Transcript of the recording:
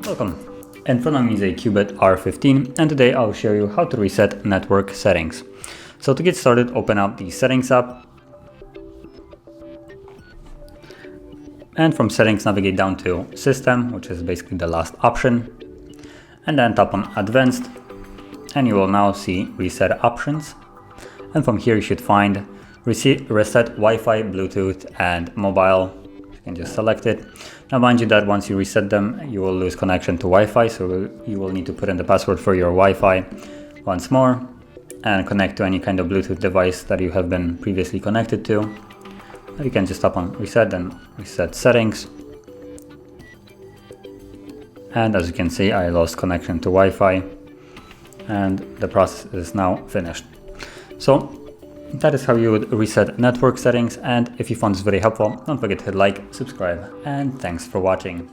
Welcome. In front of me is a CUBOT R15, and today I'll show you how to reset network settings. So to get started, open up the Settings app, and from Settings navigate down to System, which is basically the last option, and then tap on Advanced, and you will now see Reset Options. And from here you should find Reset Wi-Fi, Bluetooth, and Mobile. You can just select it. Now mind you that once you reset them, you will lose connection to Wi-Fi, so you will need to put in the password for your Wi-Fi once more and connect to any kind of Bluetooth device that you have been previously connected to. You can just tap on Reset and reset settings. And as you can see, I lost connection to Wi-Fi and the process is now finished. So that is how you would reset network settings, and if you found this very helpful, don't forget to hit like, subscribe, and thanks for watching.